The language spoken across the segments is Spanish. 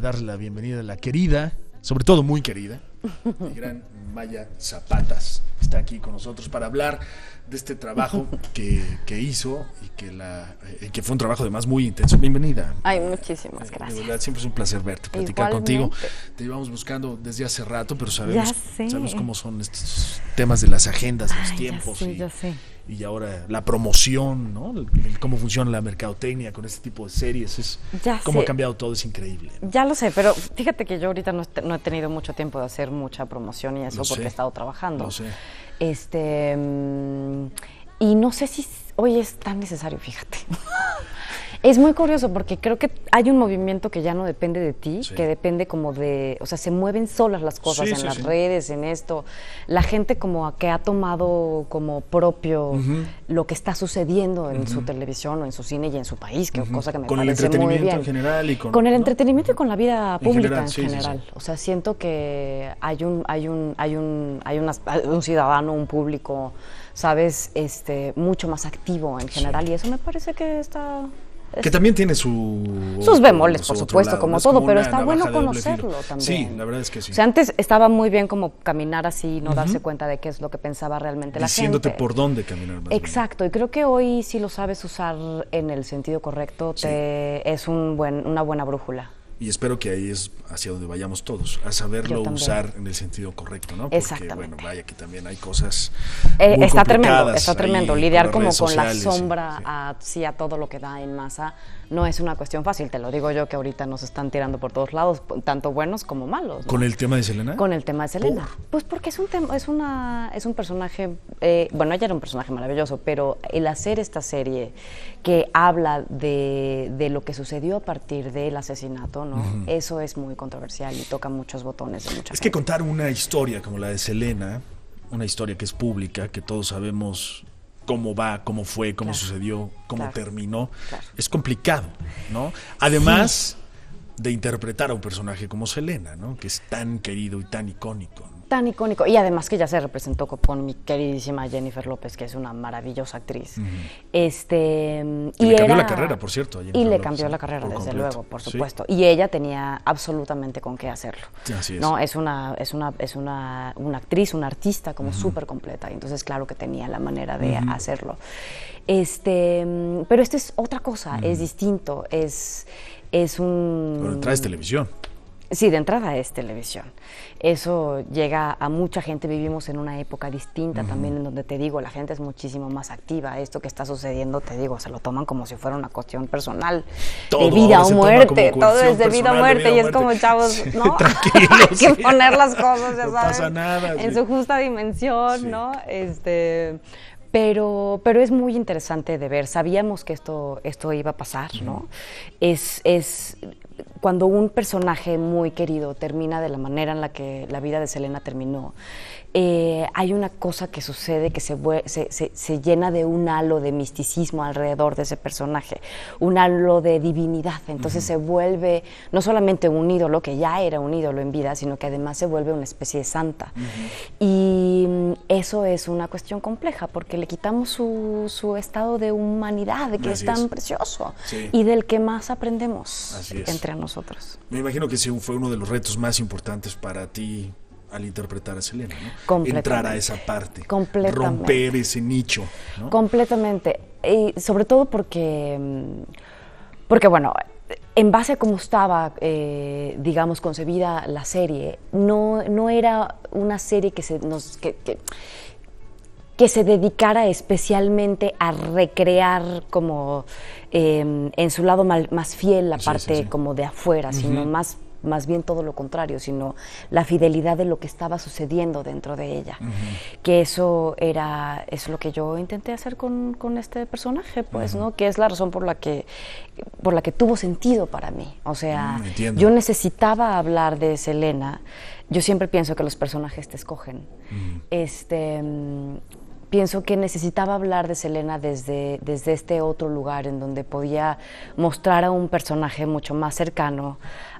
darle la bienvenida a la querida, sobre todo muy querida, mi gran Maya Zapatas. Está aquí con nosotros para hablar de este trabajo que hizo y que fue un trabajo además muy intenso. Bienvenida. Ay, muchísimas gracias. De verdad, siempre es un placer verte, platicar contigo. Te llevamos buscando desde hace rato, pero sabemos cómo son estos temas de las agendas, los tiempos. Ya sé. Y ahora la promoción, ¿no? Cómo funciona la mercadotecnia con este tipo de series. Cómo ha cambiado todo, es increíble, ¿no? Ya lo sé, pero fíjate que yo ahorita no he tenido mucho tiempo de hacer mucha promoción y eso porque he estado trabajando. Lo sé. Y no sé si hoy es tan necesario, fíjate. Es muy curioso porque creo que hay un movimiento que ya no depende de ti, que depende como de, o sea, se mueven solas las cosas en las redes, en esto. La gente como que ha tomado como propio lo que está sucediendo en su televisión o en su cine y en su país, que cosa que me parece muy bien. Con el entretenimiento en general y con el entretenimiento y con la vida pública en general. O sea, siento que hay un ciudadano, un público, sabes, mucho más activo en general y eso me parece que está... Que también tiene sus bemoles, por supuesto, lado, como todo, pero está bueno conocerlo también. Sí, la verdad es que sí. O sea, antes estaba muy bien como caminar así y no darse cuenta de qué es lo que pensaba realmente la gente. Diciéndote por dónde caminar más. Exacto, y creo que hoy si lo sabes usar en el sentido correcto, es una buena brújula. Y espero que ahí es hacia donde vayamos todos, a saberlo usar en el sentido correcto, ¿no? Porque, exactamente. Bueno, vaya que también hay cosas muy está tremendo. Lidiar como con la sociales, sombra a todo lo que da en masa no es una cuestión fácil. Te lo digo yo que ahorita nos están tirando por todos lados, tanto buenos como malos, ¿no? ¿Con el tema de Selena? Con el tema de Selena. Pues porque es un personaje, bueno, ella era un personaje maravilloso, pero el hacer esta serie que habla de lo que sucedió a partir del asesinato, ¿no? Eso es muy controversial y toca muchos botones de mucha gente. Que contar una historia como la de Selena, una historia que es pública, que todos sabemos cómo va, cómo fue, cómo sucedió, cómo terminó, es complicado, ¿no? Además de interpretar a un personaje como Selena, ¿no? Que es tan querido y tan icónico, ¿no? Tan icónico, y además que ya se representó con mi queridísima Jennifer López, que es una maravillosa actriz. Y le cambió la carrera, por cierto. Y le cambió la carrera, desde luego, por supuesto. Y ella tenía absolutamente con qué hacerlo. Así es. No, es una actriz, una artista como súper completa. Entonces, claro que tenía la manera de hacerlo. Pero esto es otra cosa, es distinto, es un... Pero traes televisión. Sí, de entrada es televisión. Eso llega a mucha gente. Vivimos en una época distinta también, en donde te digo, la gente es muchísimo más activa. Esto que está sucediendo, te digo, se lo toman como si fuera una cuestión personal, de vida o muerte. Todo es de vida o muerte y es como, chavos, ¿no? Hay que poner las cosas, ya no sabes, pasa nada, en su justa dimensión, ¿no? Pero es muy interesante de ver. Sabíamos que esto iba a pasar, ¿no? Es cuando un personaje muy querido termina de la manera en la que la vida de Selena terminó, hay una cosa que sucede que se llena de un halo de misticismo alrededor de ese personaje, un halo de divinidad. Entonces se vuelve no solamente un ídolo, que ya era un ídolo en vida, sino que además se vuelve una especie de santa. Y eso es una cuestión compleja, porque le quitamos su estado de humanidad, que es tan precioso, y del que más aprendemos entre nosotros. Me imagino que fue uno de los retos más importantes para ti al interpretar a Selena, ¿no? Entrar a esa parte, romper ese nicho, ¿no? Completamente, y sobre todo porque bueno, en base a cómo estaba, digamos, concebida la serie, no era una serie que se dedicara especialmente a recrear como en su lado más fiel la parte como de afuera, sino más bien todo lo contrario, sino la fidelidad de lo que estaba sucediendo dentro de ella. Que eso es lo que yo intenté hacer con este personaje, pues, ¿no? Que es la razón por la que tuvo sentido para mí. O sea, yo necesitaba hablar de Selena. Yo siempre pienso que los personajes te escogen. pienso que necesitaba hablar de Selena desde este otro lugar en donde podía mostrar a un personaje mucho más cercano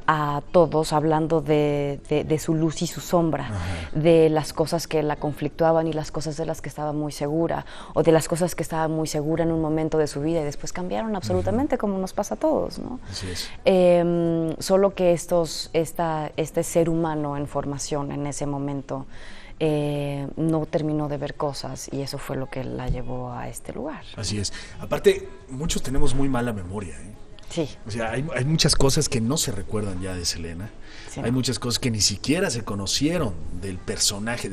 a todos, hablando de su luz y su sombra, de las cosas que la conflictuaban y las cosas de las que estaba muy segura, o de las cosas que estaba muy segura en un momento de su vida y después cambiaron absolutamente, como nos pasa a todos, ¿no? Así es. Solo que este ser humano en formación en ese momento no terminó de ver cosas, y eso fue lo que la llevó a este lugar. Así es. Aparte, muchos tenemos muy mala memoria, ¿eh? Sí. O sea, hay muchas cosas que no se recuerdan ya de Selena. Sí, hay muchas cosas que ni siquiera se conocieron del personaje,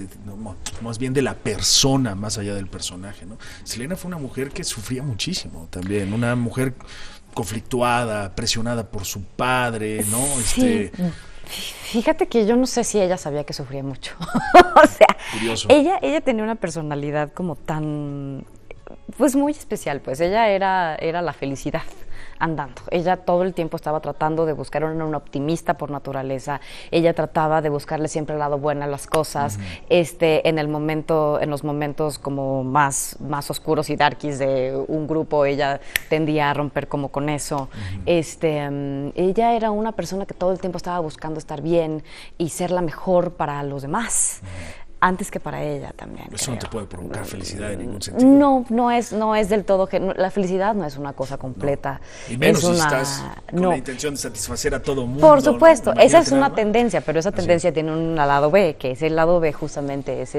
más bien de la persona, más allá del personaje, ¿no? Selena fue una mujer que sufría muchísimo también, una mujer conflictuada, presionada por su padre, ¿no? Sí. Fíjate que yo no sé si ella sabía que sufría mucho. O sea, curioso. Ella tenía una personalidad como tan, pues muy especial, pues ella era la felicidad andando. Ella todo el tiempo estaba tratando de buscar, una optimista por naturaleza. Ella trataba de buscarle siempre el lado bueno a las cosas. En los momentos como más oscuros y darkies de un grupo, ella tendía a romper como con eso. Ella era una persona que todo el tiempo estaba buscando estar bien y ser la mejor para los demás. Antes que para ella también. Eso creo. No te puede provocar felicidad en ningún sentido. No es del todo. La felicidad no es una cosa completa. No. Y menos si estás con la intención de satisfacer a todo mundo. Por supuesto, ¿no? Esa es una tendencia, pero esa tendencia tiene un lado B, que es el lado B justamente es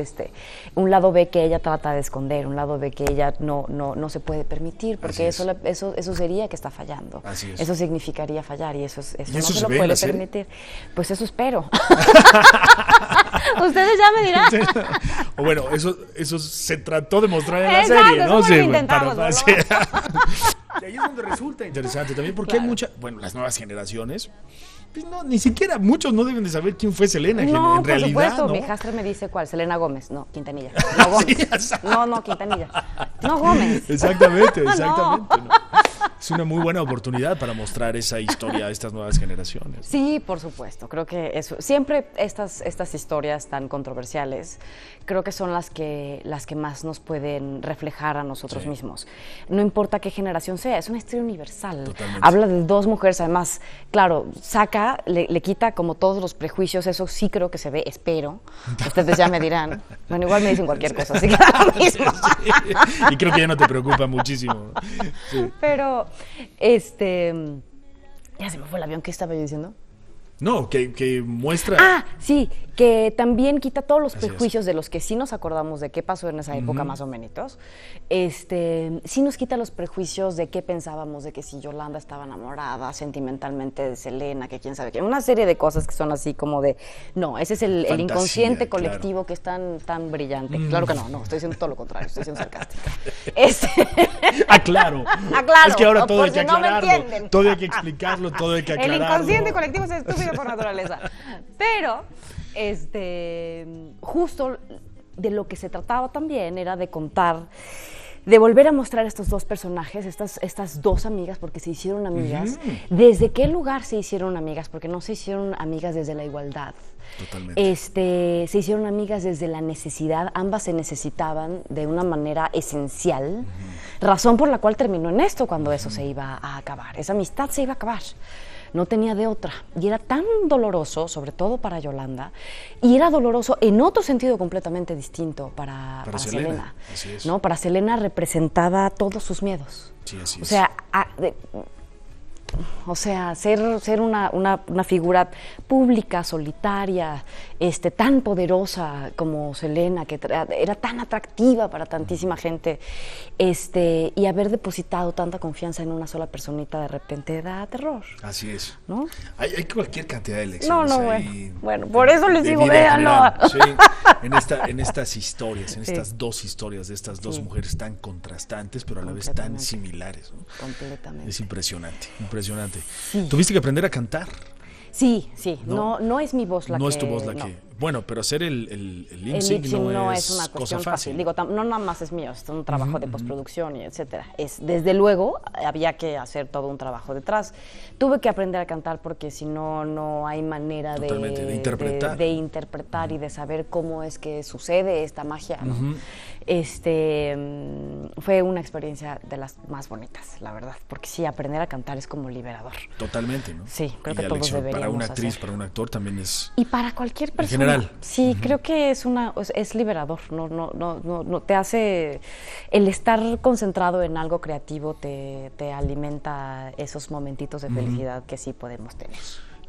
un lado B que ella trata de esconder, un lado B que ella no se puede permitir, porque eso sería que está fallando. Así es. Eso significaría fallar, y eso ¿Y no eso se se lo ve en puede la serie? permitir. Pues eso espero. Ustedes ya me dirán. O bueno, eso se trató de mostrar en la Exacto, serie, ¿no? eso lo intentamos, ¿no? Y ahí es donde resulta interesante también, porque hay las nuevas generaciones, pues no, ni siquiera muchos no deben de saber quién fue Selena en realidad. Por supuesto, ¿no? mi hijastra me dice ¿cuál? Selena Gómez. No, Quintanilla. No, Gómez. Sí, no, Quintanilla. No, Gómez. Exactamente. No. Es una muy buena oportunidad para mostrar esa historia a estas nuevas generaciones. Sí, por supuesto. Creo que eso. Siempre estas historias tan controversiales, creo que son las que más nos pueden reflejar a nosotros mismos. No importa qué generación sea, es una historia universal. Totalmente. Habla de dos mujeres, además, claro, le quita como todos los prejuicios, eso sí creo que se ve, espero. Ustedes ya me dirán. Bueno, igual me dicen cualquier cosa, así que da lo mismo. Sí. Y creo que ya no te preocupa muchísimo. Sí. Pero, ya se me fue el avión, ¿qué estaba yo diciendo? No, que muestra... Ah, sí, que también quita todos los Así prejuicios de los que sí nos acordamos de qué pasó en esa época, más o menos. Sí nos quita los prejuicios de qué pensábamos, de que si Yolanda estaba enamorada sentimentalmente de Selena, que quién sabe qué. Una serie de cosas que son así como de... No, ese es el inconsciente colectivo, claro, que es tan brillante. Claro que no, estoy diciendo todo lo contrario, estoy siendo sarcástica. Aclaro. Es que ahora todo hay que aclararlo, no todo hay que explicarlo, todo hay que aclararlo. El inconsciente colectivo es estúpido por naturaleza. Pero, justo de lo que se trataba también era de contar, de volver a mostrar estos dos personajes, estas dos amigas, porque se hicieron amigas. ¿Desde qué lugar se hicieron amigas? Porque no se hicieron amigas desde la igualdad. Totalmente. Se hicieron amigas desde la necesidad, ambas se necesitaban de una manera esencial, razón por la cual terminó en esto cuando eso se iba a acabar, esa amistad se iba a acabar. No tenía de otra. Y era tan doloroso, sobre todo para Yolanda, y era doloroso en otro sentido completamente distinto para Selena. Así es. ¿No? Para Selena representaba todos sus miedos. Sí, así es. Ser una figura pública, solitaria, tan poderosa como Selena, que era tan atractiva para tantísima gente, y haber depositado tanta confianza en una sola personita de repente da terror. Así es. ¿No? Hay cualquier cantidad de lecciones ahí. Bueno, por eso les digo, véanlo. Sí, en estas historias, estas dos historias de estas dos mujeres tan contrastantes, pero a la vez tan similares, ¿no? Completamente. Es impresionante. Sí. ¿Tuviste que aprender a cantar? Sí. No es mi voz la que... No es tu voz la que... Bueno, pero hacer el lip sync no es una cuestión fácil. Digo, no nada más es mío, es un trabajo de postproducción y etcétera. Desde luego, había que hacer todo un trabajo detrás. Tuve que aprender a cantar porque si no, no hay manera de interpretar y de saber cómo es que sucede esta magia, ¿no? Fue una experiencia de las más bonitas, la verdad, porque sí, aprender a cantar es como liberador. Totalmente, ¿no? Sí, creo que todos deberíamos para una actriz, hacer. para un actor también es. Y para cualquier persona. En general. Sí, creo que es liberador. No te hace el estar concentrado en algo creativo te alimenta esos momentitos de felicidad que sí podemos tener.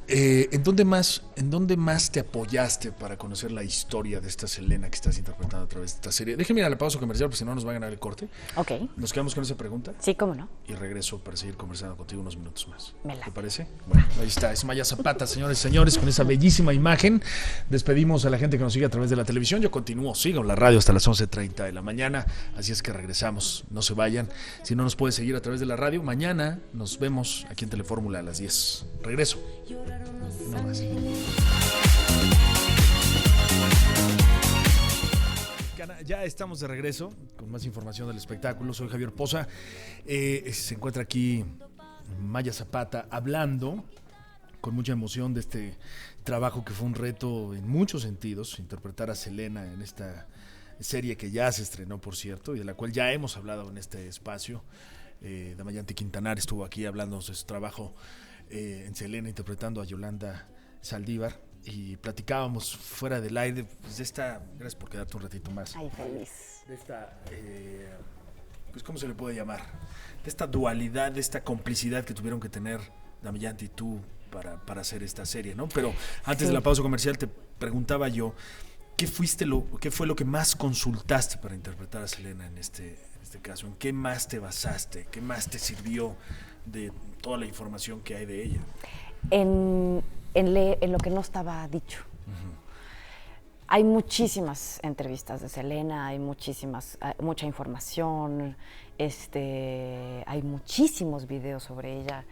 ¿En dónde más te apoyaste para conocer la historia de esta Selena que estás interpretando a través de esta serie? Déjeme ir a la pausa comercial, porque si no nos va a ganar el corte. Ok. Nos quedamos con esa pregunta. Sí, cómo no. Y regreso para seguir conversando contigo unos minutos más. ¿Te parece? Bueno, ahí está. Es Maya Zapata, señores y señores, con esa bellísima imagen. Despedimos a la gente que nos sigue a través de la televisión. Yo continúo, sigo en la radio hasta las 11:30 de la mañana. Así es que regresamos. No se vayan. Si no nos puedes seguir a través de la radio, mañana nos vemos aquí en Telefórmula a las 10. Regreso. No más. Ya estamos de regreso con más información del espectáculo. Soy Javier Poza. Se encuentra aquí Maya Zapata hablando con mucha emoción de este trabajo que fue un reto en muchos sentidos, interpretar a Selena en esta serie que ya se estrenó, por cierto, y de la cual ya hemos hablado en este espacio. Damayanti Quintanar estuvo aquí hablando de su trabajo en Selena, interpretando a Yolanda Saldívar, y platicábamos fuera del aire pues, de esta, gracias por quedarte un ratito más. Ay, feliz. De esta, pues ¿cómo se le puede llamar? De esta dualidad, de esta complicidad que tuvieron que tener Damayanti y tú para hacer esta serie, ¿no? Pero antes de la pausa comercial te preguntaba yo, ¿qué fue lo que más consultaste para interpretar a Selena en este caso? ¿En qué más te basaste? ¿Qué más te sirvió de toda la información que hay de ella? En lo que no estaba dicho. Hay muchísimas entrevistas de Selena, hay mucha información, hay muchísimos videos sobre ella.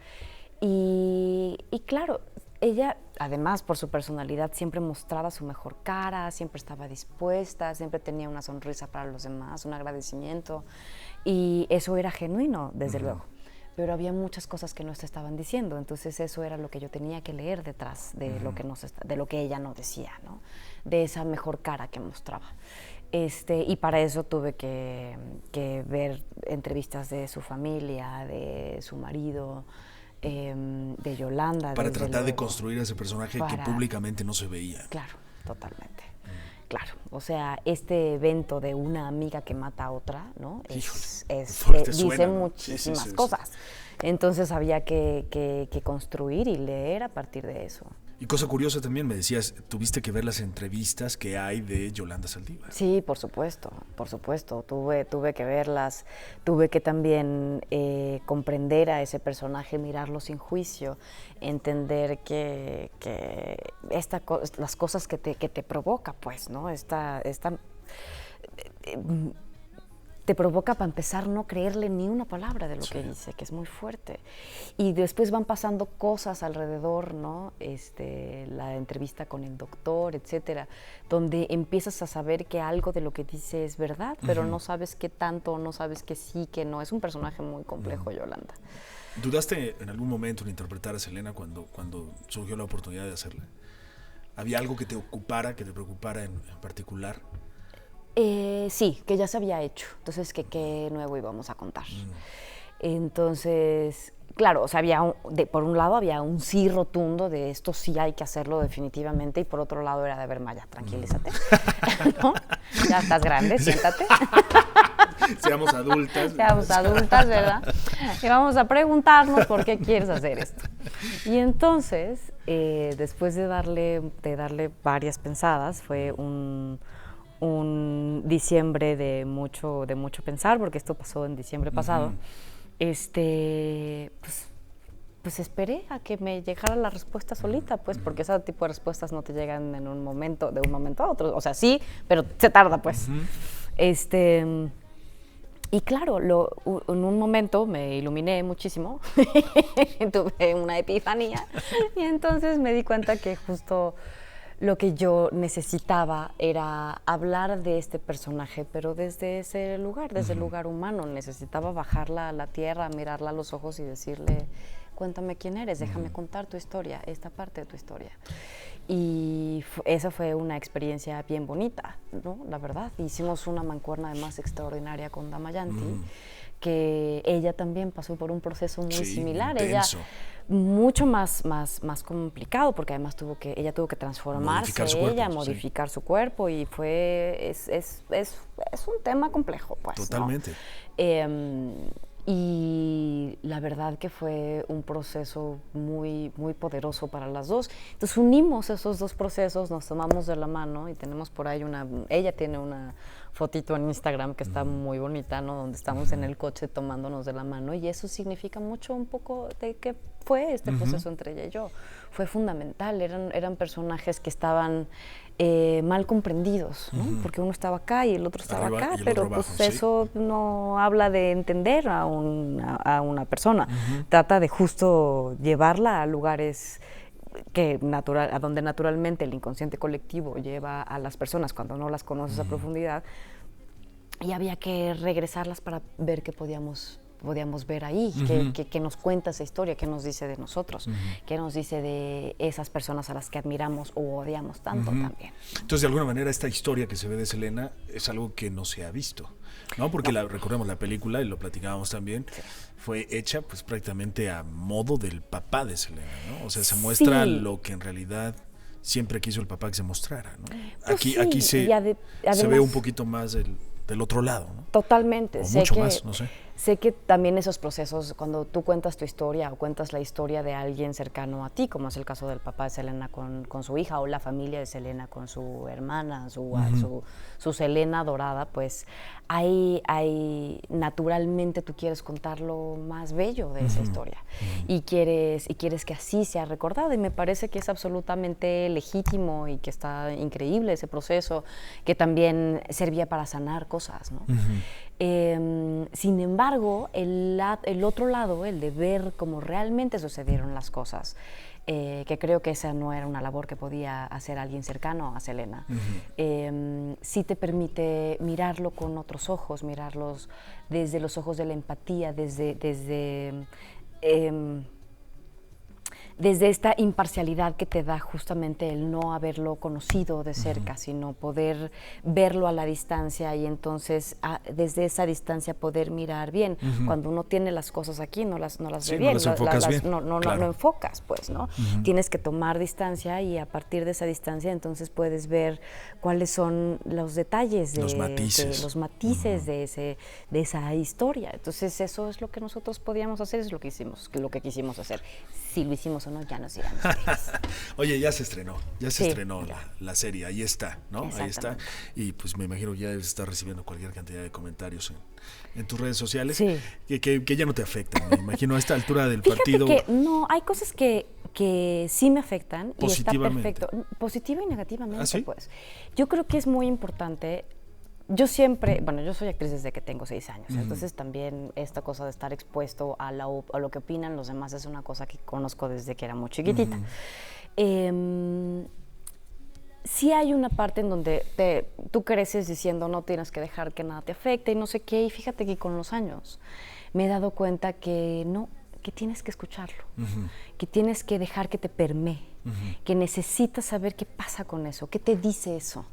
Y claro, ella, además, por su personalidad, siempre mostraba su mejor cara, siempre estaba dispuesta, siempre tenía una sonrisa para los demás, un agradecimiento. Y eso era genuino, desde luego. Pero había muchas cosas que no se estaban diciendo, entonces eso era lo que yo tenía que leer detrás de lo que de lo que ella no decía, ¿no? De esa mejor cara que mostraba. Y para eso tuve que ver entrevistas de su familia, de su marido, de Yolanda. Para tratar de construir a ese personaje que públicamente no se veía. Claro, totalmente. Claro, o sea, este evento de una amiga que mata a otra, ¿no? Dice muchísimas cosas. Entonces había que construir y leer a partir de eso. Y cosa curiosa también, me decías, tuviste que ver las entrevistas que hay de Yolanda Saldívar. Sí, por supuesto, tuve que verlas, tuve que también comprender a ese personaje, mirarlo sin juicio, entender que las cosas que te provoca, pues, ¿no? Te provoca, para empezar, no creerle ni una palabra de lo que dice, que es muy fuerte. Y después van pasando cosas alrededor, ¿no? La entrevista con el doctor, etcétera, donde empiezas a saber que algo de lo que dice es verdad, pero no sabes qué tanto, no sabes que sí, que no. Es un personaje muy complejo, Yolanda. ¿Dudaste en algún momento en interpretar a Selena cuando surgió la oportunidad de hacerla? ¿Había algo que te ocupara, que te preocupara en particular? Sí, que ya se había hecho, entonces que qué nuevo íbamos a contar. Entonces, claro, o sea, por un lado había un sí rotundo de esto sí hay que hacerlo definitivamente, y por otro lado era de ver, Maya, tranquilízate, ¿no? Ya estás grande, siéntate. Seamos adultas. Seamos adultas, ¿verdad? Y vamos a preguntarnos por qué quieres hacer esto. Y entonces, después de darle varias pensadas, fue un diciembre de mucho pensar, porque esto pasó en diciembre pasado, pues esperé a que me llegara la respuesta solita, pues, porque ese tipo de respuestas no te llegan de un momento a otro, o sea, sí, pero se tarda, pues. Y claro, en un momento me iluminé muchísimo, tuve una epifanía, y entonces me di cuenta que justo lo que yo necesitaba era hablar de este personaje, pero desde ese lugar, desde el lugar humano. Necesitaba bajarla a la tierra, mirarla a los ojos y decirle, cuéntame quién eres, déjame contar tu historia, esta parte de tu historia. Y esa fue una experiencia bien bonita, ¿no? La verdad. Hicimos una mancuerna además extraordinaria con Damayanti, que ella también pasó por un proceso muy similar. Intenso. Ella mucho más complicado, porque además ella tuvo que transformarse, modificar su cuerpo, y es un tema complejo, pues. Totalmente. ¿No? Y la verdad que fue un proceso muy, muy poderoso para las dos. Entonces unimos esos dos procesos, nos tomamos de la mano y tenemos por ahí ella tiene una fotito en Instagram que está muy bonita, ¿no? Donde estamos en el coche tomándonos de la mano, y eso significa mucho un poco de qué fue este proceso entre ella y yo. Fue fundamental, eran personajes que estaban mal comprendidos, ¿no? Porque uno estaba acá y el otro estaba acá, pero pues eso no habla de entender a una persona. Trata de justo llevarla a lugares a donde naturalmente el inconsciente colectivo lleva a las personas cuando no las conoces a profundidad, y había que regresarlas para ver qué podíamos ver ahí, que nos cuenta esa historia, qué nos dice de nosotros, qué nos dice de esas personas a las que admiramos o odiamos tanto también. Entonces, de alguna manera, esta historia que se ve de Selena es algo que no se ha visto, ¿no? Porque recordemos la película, y lo platicábamos también, fue hecha pues prácticamente a modo del papá de Selena, ¿no? O sea, se muestra lo que en realidad siempre quiso el papá que se mostrara, ¿no? Pues aquí se ve un poquito más del otro lado, ¿no? Totalmente. O mucho más, no sé. Sé que también esos procesos, cuando tú cuentas tu historia o cuentas la historia de alguien cercano a ti, como es el caso del papá de Selena con su hija, o la familia de Selena con su hermana, su Selena dorada, pues hay naturalmente tú quieres contar lo más bello de esa historia, y quieres que así sea recordada, y me parece que es absolutamente legítimo y que está increíble ese proceso, que también servía para sanar cosas, ¿no? Sin embargo, el otro lado, el de ver cómo realmente sucedieron las cosas, que creo que esa no era una labor que podía hacer alguien cercano a Selena, sí te permite mirarlo con otros ojos, mirarlos desde los ojos de la empatía, desde esta imparcialidad que te da justamente el no haberlo conocido de cerca, sino poder verlo a la distancia, y entonces desde esa distancia poder mirar bien. Cuando uno tiene las cosas aquí, no las ve bien, no enfocas, pues, ¿no? Tienes que tomar distancia, y a partir de esa distancia entonces puedes ver cuáles son los detalles, los matices de esa historia. Entonces eso es lo que nosotros podíamos hacer, es lo que quisimos hacer. Si lo hicimos o no, ya nos dirán ustedes. Oye, ya se estrenó la serie, ahí está, ¿no? Ahí está. Y pues me imagino que ya debes estar recibiendo cualquier cantidad de comentarios en tus redes sociales, que ya no te afectan, me imagino, a esta altura del partido. Que no, hay cosas que sí me afectan, y está perfecto. Positiva y negativamente, ¿Ah, sí? Pues. Yo creo que es muy importante. Yo soy actriz desde que tengo 6 años, entonces también esta cosa de estar expuesto a lo que opinan los demás es una cosa que conozco desde que era muy chiquitita. Sí hay una parte en donde tú creces diciendo no tienes que dejar que nada te afecte y no sé qué, y fíjate que con los años me he dado cuenta que no, que tienes que escucharlo, que tienes que dejar que te permee, que necesitas saber qué pasa con eso, qué te dice eso.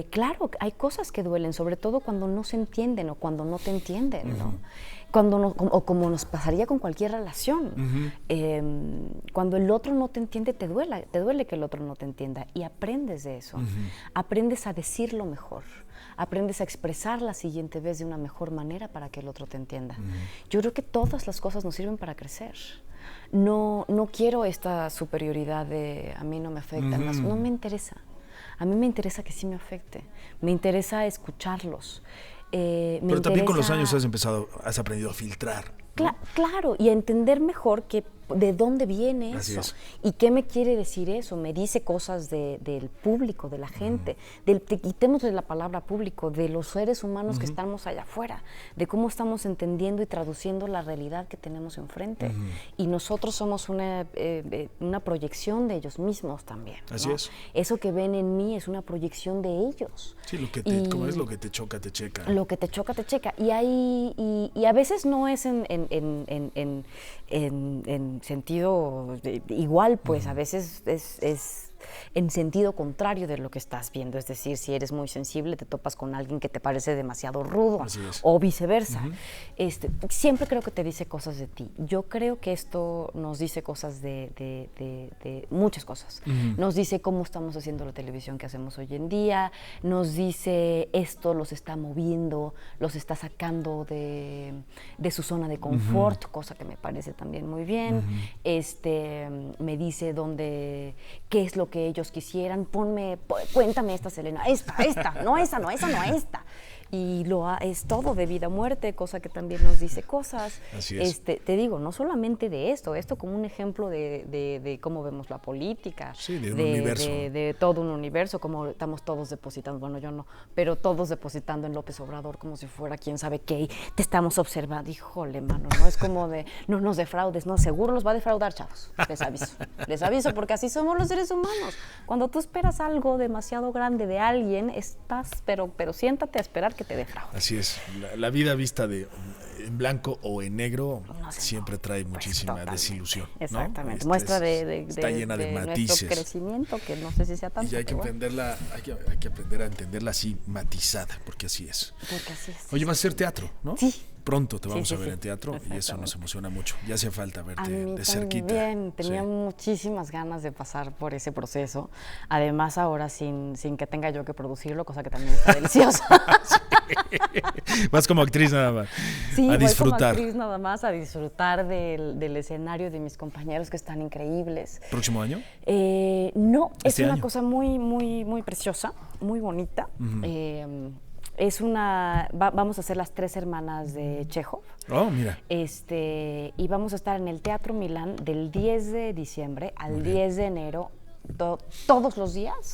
Claro, hay cosas que duelen, sobre todo cuando no se entienden o cuando no te entienden, ¿no? O como nos pasaría con cualquier relación. Cuando el otro no te entiende, te duele que el otro no te entienda, y aprendes de eso. Aprendes a decirlo mejor, aprendes a expresar la siguiente vez de una mejor manera para que el otro te entienda. Yo creo que todas las cosas nos sirven para crecer. No quiero esta superioridad de a mí no me afecta, no me interesa. A mí me interesa que sí me afecte, me interesa escucharlos. Pero también con los años has aprendido a filtrar ¿no? Claro, y a entender mejor de dónde viene Así eso es. y qué me quiere decir eso. Me dice cosas del público, de la gente, quitémosle la palabra público, de los seres humanos que estamos allá afuera, de cómo estamos entendiendo y traduciendo la realidad que tenemos enfrente. Y nosotros somos una proyección de ellos mismos también, ¿no? Así es. Eso que ven en mí es una proyección de ellos. Sí, como es lo que te choca, te checa. Lo que te choca, te checa. Y a veces no es en sentido igual, pues a veces es en sentido contrario de lo que estás viendo. Es decir, si eres muy sensible, te topas con alguien que te parece demasiado rudo, o viceversa. Siempre creo que te dice cosas de ti. Yo creo que esto nos dice cosas de muchas cosas. Nos dice cómo estamos haciendo la televisión que hacemos hoy en día, nos dice esto los está moviendo, los está sacando de su zona de confort, cosa que me parece también muy bien. Me dice qué es lo que ellos quisieran. Cuéntame esta, Selena, esta, no esa, no esta. Y es todo de vida o muerte, cosa que también nos dice cosas. Así es. Te digo, no solamente de esto como un ejemplo de cómo vemos la política, sí, de un universo. De todo un universo, como estamos todos depositando, bueno, yo no, pero todos depositando en López Obrador como si fuera quién sabe qué, y te estamos observando. Híjole, mano, no es como de, no nos defraudes, no, seguro los va a defraudar, chavos, les aviso, porque así somos los seres humanos. Cuando tú esperas algo demasiado grande de alguien, pero siéntate a esperar que te defraude. Así es, la vida vista en blanco o en negro siempre trae muchísima desilusión, ¿no? Exactamente, muestra está llena de matices. Nuestro crecimiento, que no sé si sea tanto. Y hay que entenderla, hay que aprender a entenderla así, matizada, porque así es. Oye, vas a hacer teatro, ¿no? Sí. Pronto te vamos a ver en teatro y eso nos emociona mucho. Ya hace falta verte de cerquita. También tenía muchísimas ganas de pasar por ese proceso. Además, ahora sin que tenga yo que producirlo, cosa que también está deliciosa. Vas como actriz nada más. Sí, a disfrutar. Voy como actriz nada más a disfrutar del escenario, de mis compañeros que están increíbles. ¿Próximo año? No, es una año? cosa muy, muy, muy preciosa, muy bonita. Vamos a hacer Las Tres Hermanas de Chekhov. Oh, mira. Y vamos a estar en el Teatro Milán del 10 de diciembre al 10 de enero, todos los días,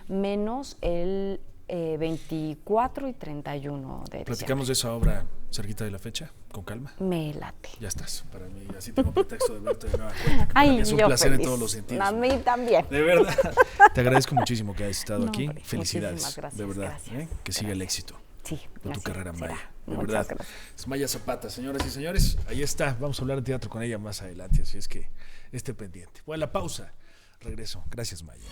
menos el 24 y 31 de diciembre. Platicamos de esa obra cerquita de la fecha, con calma. Me late. Ya estás, para mí, así tengo pretexto de verte de nueva cuenta. Ay, es un placer en todos los sentidos. A mí también. De verdad. Te agradezco muchísimo que hayas estado aquí. Hombre, felicidades. gracias, de verdad. gracias. Que siga el éxito. Sí, de tu carrera, Maya. De Muchas verdad. gracias. Es Maya Zapata, señoras y señores. Ahí está. Vamos a hablar de teatro con ella más adelante, así es que esté pendiente. Voy a la pausa. Regreso. Gracias, Maya.